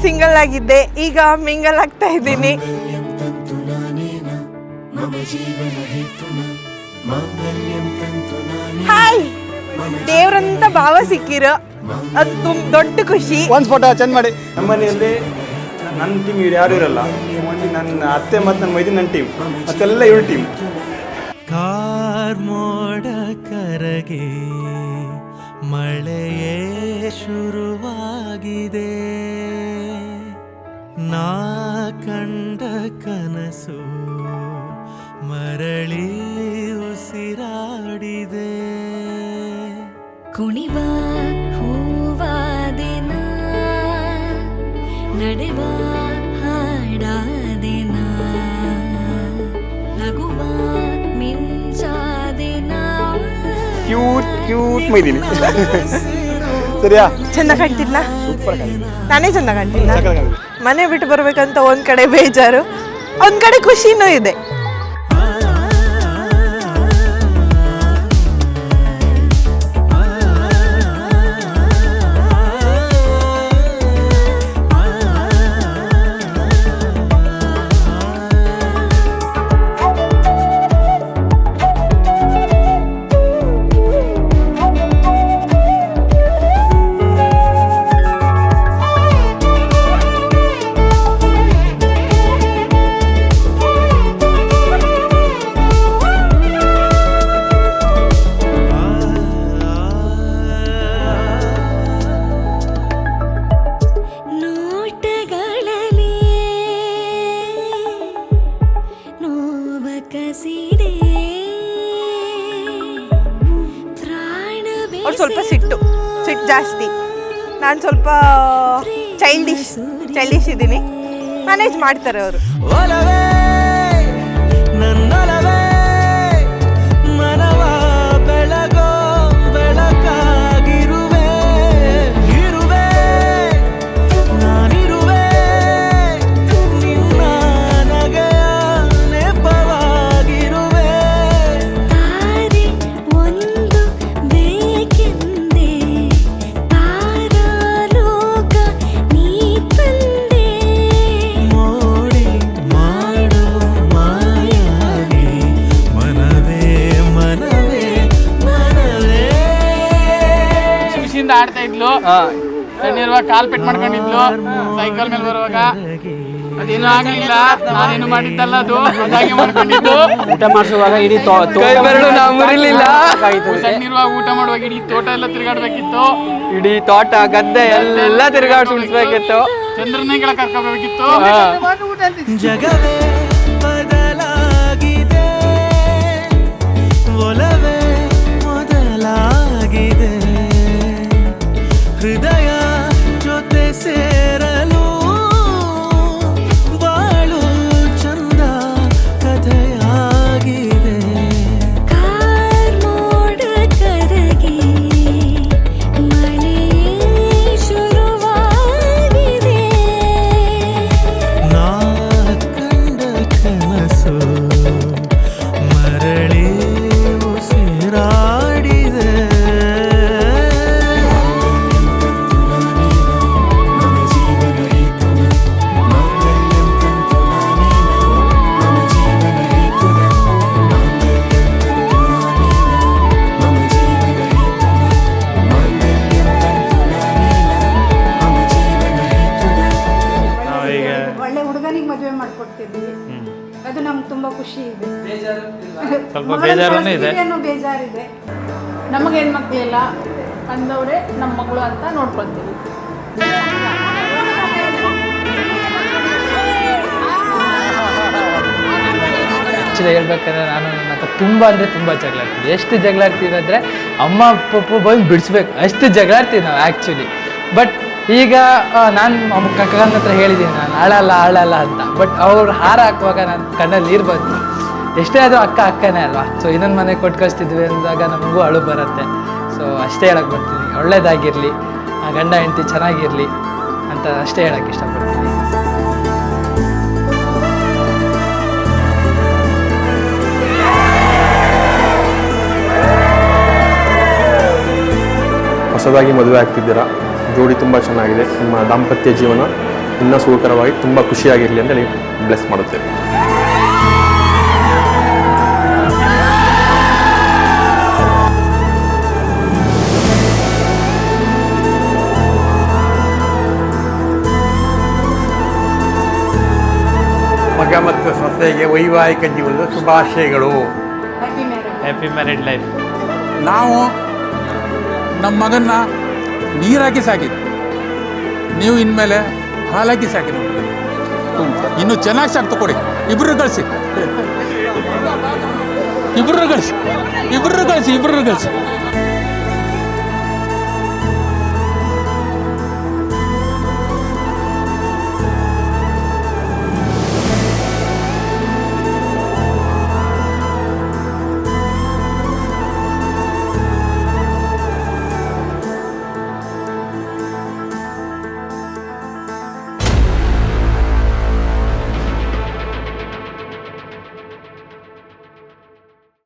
Single ಆಗಿದ್ದೆ, ಈಗ mingle ಆಗ್ತಾ ಇದ್ದೀನಿ. ಹಾಯ್, ದೇವ್ರಂತ ಭಾವ ಸಿಕ್ಕಿರೋ ಅದು ದೊಡ್ಡ ಖುಷಿ. ಒಂದು ಫೋಟೋ ಚಂದ ಮಾಡಿ. ನಮ್ಮನೆಯಲ್ಲಿ ನನ್ನ ಟೀಮ್ ಇವ್ರು ಯಾರು ಇರಲ್ಲ, ನನ್ನ ಅತ್ತೆ ಮತ್ತು ನನ್ನ ಮೈದಿ ನನ್ನ ಟೀಮ್, ಮತ್ತೆಲ್ಲ ಇವ್ರ ಟೀಮ್. ಕಾರ್ಮೋಡ ಕರಗಿ ಮಳೆಯೇ ಶುರುವಾಗಿದೆ, ನಾ ಕಂಡ ಕನಸು ಮರಳಿ ಉಸಿರಾಡಿದೆ. ಕುಣಿವ ಹೂವಾದಿನ ನಡೆವ ಹಾಡಾದಿನ ನಗುವ ಮಿಂಚಾದಿನ. ಕ್ಯೂಟ್ ಮೈದಿನಿ. ಸರಿಯಾ? ಚಂದ ಕಾಣ್ತಿದ್ನ? ಸೂಪರ್ ಕಾಣ್ತಿದ್ನ. ನಾನೇ ಚಂದ ಕಾಣ್ತಿದ್ನ? ಸಕ್ಕತ್ತಾಗಿ ಕಾಣ್ತಿದ್ನ. ಮನೆ ಬಿಟ್ಟು ಬರ್ಬೇಕಂತ ಒಂದ್ ಕಡೆ ಬೇಜಾರು, ಒಂದ್ ಕಡೆ ಖುಷಿನೂ ಇದೆ. ಅವ್ರು ಸ್ವಲ್ಪ ಸಿಟ್ಟು ಜಾಸ್ತಿ, ನಾನು ಸ್ವಲ್ಪ ಚೈಲ್ಡಿಶ್ ಇದ್ದೀನಿ. ಮ್ಯಾನೇಜ್ ಮಾಡ್ತಾರೆ ಅವರು. ಆಡ್ತಾ ಇದ್ಲು, ಸಣ್ಣಿರುವಾಗ ಕಾಲ್ ಪೆಟ್ ಮಾಡ್ಕೊಂಡಿದ್ಲು ಸೈಕಲ್ ಮೇಲೆ ಬರುವಾಗ. ಅದೇನು ಆಗ್ಲಿಲ್ಲ, ನಾನೇನು ಮಾಡಿದ್ದಲ್ಲ, ಅದು ಅದಾಗೆ ಮಾಡ್ಕೊಂಡಿದ್ದು. ಊಟ ಮಾಡಿಸುವಾಗ ಇಡೀ ಸಣ್ಣಿರುವಾಗ ಊಟ ಮಾಡುವಾಗ ಇಡೀ ತೋಟ ಎಲ್ಲ ತಿರುಗಾಡ್ಬೇಕಿತ್ತು, ಇಡೀ ತೋಟ ಗದ್ದೆ ಎಲ್ಲ ತಿರುಗಾಡಿಸ್ಬೇಕಿತ್ತು. ಚಂದ್ರನೇ ಕೆಳಗೆ ಕರ್ಕೋಬೇಕಿತ್ತು. ಜಗವೇ ಬದಲಾಗಿದೆ, ಒಲವೇ ಮೊದಲಾಗಿದೆ, ಹೃದಯ ಜೊತೆ ಸೇರಲು ಬಾಳು ಚಂದ ಕಥೆಯಾಗಿದೆ. ಕಾರ್ಮೋಡ ಕರಗಿ ಮಳೆ ಶುರುವಾಗಿದೆ, ನಾ ಕಂಡ ಕನಸು ಮರಳಿ ಉಸಿರಾಡಿದೆ. ಒಳ್ಳೆ ಹುಡುಗನಿಗೆ ಮದುವೆ ಮಾಡ್ಕೊಡ್ತಿದ್ವಿ, ಅದು ನಮ್ಗೆ ತುಂಬಾ ಖುಷಿ ಇದೆ. ಸ್ವಲ್ಪ ಬೇಜಾರನೇ ಇದೆ. ಬೇಜಾರಿದೆ. ನಮಗೆ ಹೆಣ್ಮಕ್ಳಿಲ್ಲ ಅಂದವ್ರೆ ನಮ್ಮ ಮಗಳು ಅಂತ ನೋಡ್ಕೊಳ್ತೀವಿ. ಆ್ಯಕ್ಚುಲಿ ಹೇಳ್ಬೇಕಾದ್ರೆ ನಾನು ನನ್ನ ಹತ್ರ ತುಂಬ ಅಂದರೆ ತುಂಬ ಜಗಳಾಡ್ತೀವಿ. ಎಷ್ಟು ಜಗಳಾಡ್ತೀವಿ ಅಂದರೆ ಅಮ್ಮ ಪಪ್ಪು ಬಂದು ಬಿಡಿಸ್ಬೇಕು ಅಷ್ಟು ಜಗಳಾಡ್ತೀವಿ ನಾವು ಆ್ಯಕ್ಚುಲಿ. ಬಟ್ ಈಗ ನಾನು ಕಕ್ಕನ ಹತ್ರ ಹೇಳಿದ್ದೀನಿ, ನಾನು ಆಳಲ್ಲ ಅಂತ. ಬಟ್ ಅವ್ರು ಹಾರ ಹಾಕುವಾಗ ನನ್ನ ಕಣ್ಣಲ್ಲಿ ನೀರು ಬಂತು. ಎಷ್ಟೇ ಅದು ಅಕ್ಕನೇ ಅಲ್ವಾ. ಸೊ ಇನ್ನೊಂದು ಮನೆ ಕೊಟ್ಟು ಕಳಿಸ್ತಿದ್ವಿ ಅಂದಾಗ ನಮಗೂ ಅಳು ಬರುತ್ತೆ. ಸೊ ಅಷ್ಟೇ ಹೇಳಕ್ಕೆ ಬರ್ತೀನಿ, ಒಳ್ಳೇದಾಗಿರಲಿ, ಗಂಡ ಹೆಂಡತಿ ಚೆನ್ನಾಗಿರಲಿ ಅಂತ ಅಷ್ಟೇ ಹೇಳಕ್ಕೆ ಇಷ್ಟಪಡ್ತೀನಿ. ಹೊಸದಾಗಿ ಮದುವೆ ಆಗ್ತಿದ್ದೀರಾ, ಜೋಡಿ ತುಂಬ ಚೆನ್ನಾಗಿದೆ. ನಿಮ್ಮ ದಾಂಪತ್ಯ ಜೀವನ ಇನ್ನೂ ಸುಖಕರವಾಗಿ ತುಂಬ ಖುಷಿಯಾಗಿರಲಿ ಅಂತ ನೀವು ಬ್ಲೆಸ್ ಮಾಡುತ್ತೇವೆ. ಮಗ ಮತ್ತು ಸೊಸೆಗೆ ವೈವಾಹಿಕ ಜೀವನದ ಶುಭಾಶಯಗಳು. Happy married life. ನಾವು ನಮ್ಮ ಮಗನ್ನ ನೀರಾಕಿ ಸಾಕಿದ್ದು, ನೀವು ಇನ್ಮೇಲೆ ಹಾಲಾಕಿ ಸಾಕಿ ನೋಡಿ, ಇನ್ನು ಚೆನ್ನಾಗಿ ಸಾಕ್ತಾ ಕೊಡಿ. ಇಬ್ಬರು ಕಳಿಸಿ, ಇಬ್ಬರು ಕಳಿಸಿ.